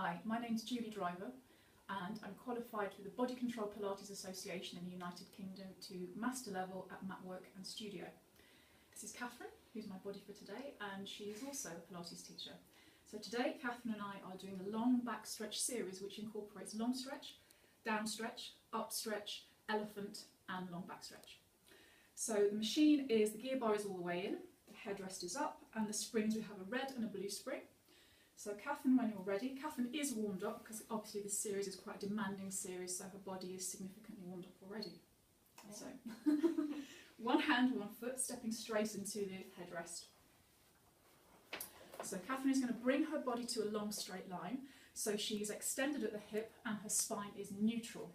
Hi, my name's Julie Driver and I'm qualified through the Body Control Pilates Association in the United Kingdom to master level at mat work and studio. This is Catherine, who's my body for today, and she is also a Pilates teacher. So today Catherine and I are doing a long back stretch series which incorporates long stretch, down stretch, up stretch, elephant and long back stretch. So the machine is, the gear bar is all the way in, the headrest is up, and the springs, we have a red and a blue spring. So Catherine, when you're ready, Catherine is warmed up because obviously this series is quite a demanding series, so her body is significantly warmed up already. Yeah. So one hand, one foot, stepping straight into the headrest. So Catherine is going to bring her body to a long straight line, so she's extended at the hip and her spine is neutral.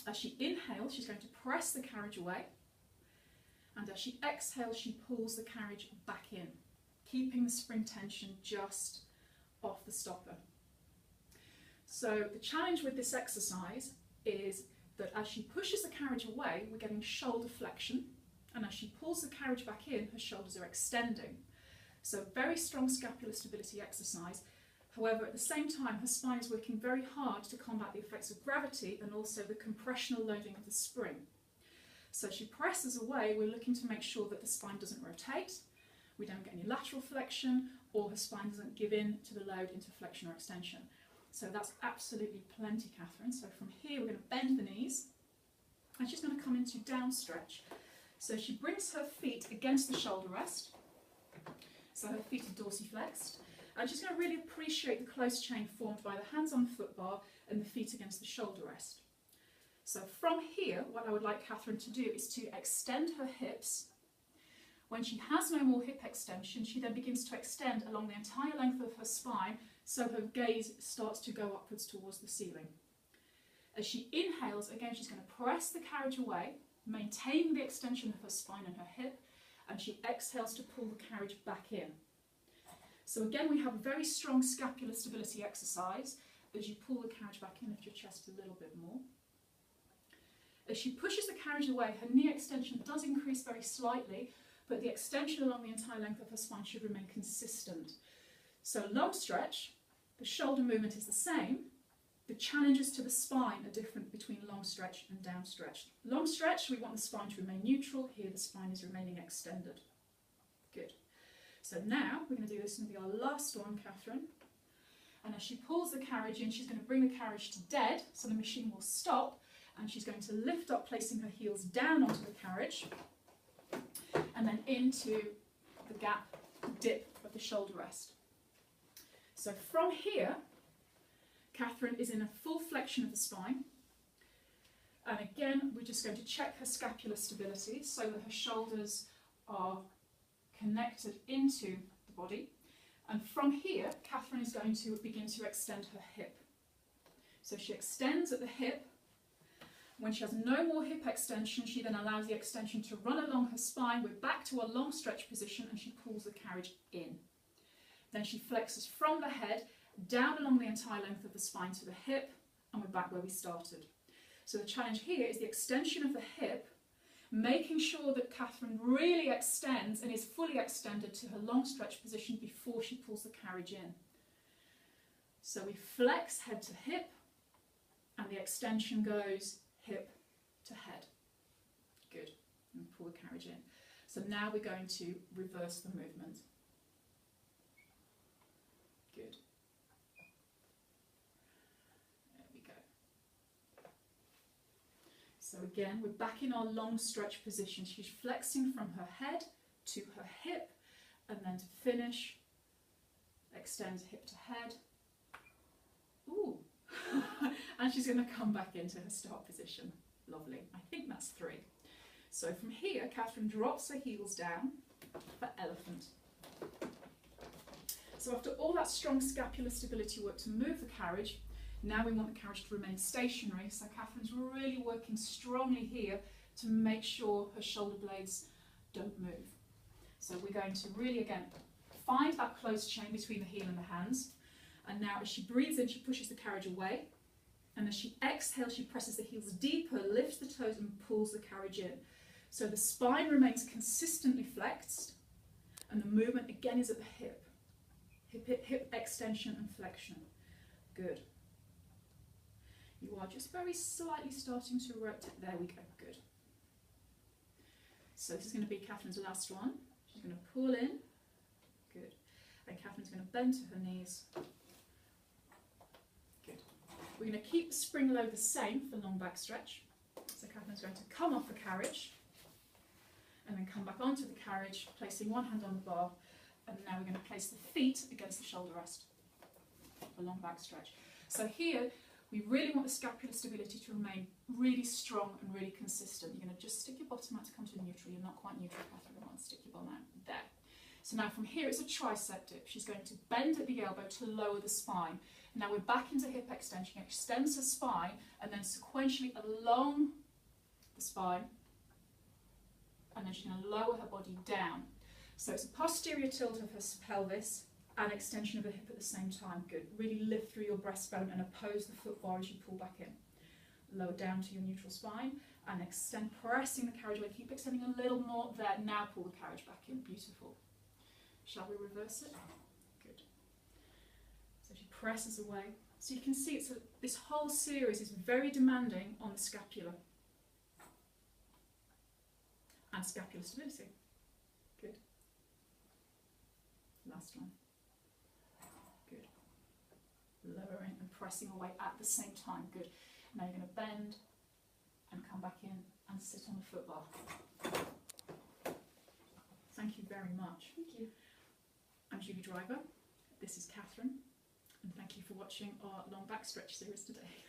As she inhales, she's going to press the carriage away, and as she exhales, she pulls the carriage back in, keeping the spring tension just off the stopper. So the challenge with this exercise is that as she pushes the carriage away, we're getting shoulder flexion, and as she pulls the carriage back in, her shoulders are extending. So very strong scapular stability exercise. However, at the same time, her spine is working very hard to combat the effects of gravity and also the compressional loading of the spring. So she presses away, we're looking to make sure that the spine doesn't rotate, we don't get any lateral flexion, or her spine doesn't give in to the load into flexion or extension. So that's absolutely plenty, Catherine. So from here we're going to bend the knees, and she's going to come into down stretch. So she brings her feet against the shoulder rest, so her feet are dorsiflexed, and she's going to really appreciate the close chain formed by the hands on the foot bar and the feet against the shoulder rest. So from here, what I would like Catherine to do is to extend her hips. When she has no more hip extension, she then begins to extend along the entire length of her spine, so her gaze starts to go upwards towards the ceiling. As she inhales, again she's going to press the carriage away, maintaining the extension of her spine and her hip, and she exhales to pull the carriage back in. So again we have a very strong scapular stability exercise. As you pull the carriage back in, lift your chest a little bit more. As she pushes the carriage away, her knee extension does increase very slightly, but the extension along the entire length of her spine should remain consistent. So long stretch, the shoulder movement is the same. The challenges to the spine are different between long stretch and down stretch. Long stretch, we want the spine to remain neutral. Here the spine is remaining extended. Good. So now we're going to do this, and it'll be our last one, Catherine. And as she pulls the carriage in, she's going to bring the carriage to dead, so the machine will stop, and she's going to lift up, placing her heels down onto the carriage, and then into the gap, dip of the shoulder rest. So from here, Catherine is in a full flexion of the spine, and again we're just going to check her scapular stability so that her shoulders are connected into the body, and from here Catherine is going to begin to extend her hip. So she extends at the hip. When she has no more hip extension, she then allows the extension to run along her spine. We're back to a long stretch position, and she pulls the carriage in. Then she flexes from the head down along the entire length of the spine to the hip, and we're back where we started. So the challenge here is the extension of the hip, making sure that Catherine really extends and is fully extended to her long stretch position before she pulls the carriage in. So we flex head to hip, and the extension goes hip to head. Good. And pull the carriage in. So now we're going to reverse the movement. Good. There we go. So again, we're back in our long stretch position. She's flexing from her head to her hip, and then to finish, extend hip to head. Ooh. And she's going to come back into her start position. Lovely. I think that's 3. So from here, Catherine drops her heels down for elephant. So after all that strong scapular stability work to move the carriage, now we want the carriage to remain stationary. So Catherine's really working strongly here to make sure her shoulder blades don't move. So we're going to really, again, find that close chain between the heel and the hands. And now as she breathes in, she pushes the carriage away. And as she exhales, she presses the heels deeper, lifts the toes and pulls the carriage in. So the spine remains consistently flexed, and the movement again is at the hip. Hip extension and flexion. Good. You are just very slightly starting to rotate. There we go. Good. So this is going to be Catherine's last one. She's going to pull in. Good. And Catherine's going to bend to her knees. Good. We're going to keep the spring load the same for long back stretch. So Catherine's going to come off the carriage and then come back onto the carriage, placing one hand on the bar, and now we're going to place the feet against the shoulder rest for long back stretch. So here we really want the scapular stability to remain really strong and really consistent. You're going to just stick your bottom out to come to neutral. You're not quite neutral, Catherine. I want to stick your bum out there. So now from here it's a tricep dip. She's going to bend at the elbow to lower the spine. Now we're back into hip extension. Extends her spine and then sequentially along the spine, and then she's going to lower her body down. So it's a posterior tilt of her pelvis and extension of her hip at the same time. Good. Really lift through your breastbone and oppose the foot bar as you pull back in. Lower down to your neutral spine and extend, pressing the carriage away. Keep extending a little more there. Now pull the carriage back in. Beautiful. Shall we reverse it? Good. So she presses away. So you can see this whole series is very demanding on the scapula and scapular stability. Good. Last one. Good. Lowering and pressing away at the same time. Good. Now you're going to bend and come back in and sit on the foot bar. Thank you very much. Thank you. I'm Julie Driver. This is Catherine. And thank you for watching our long back stretch series today.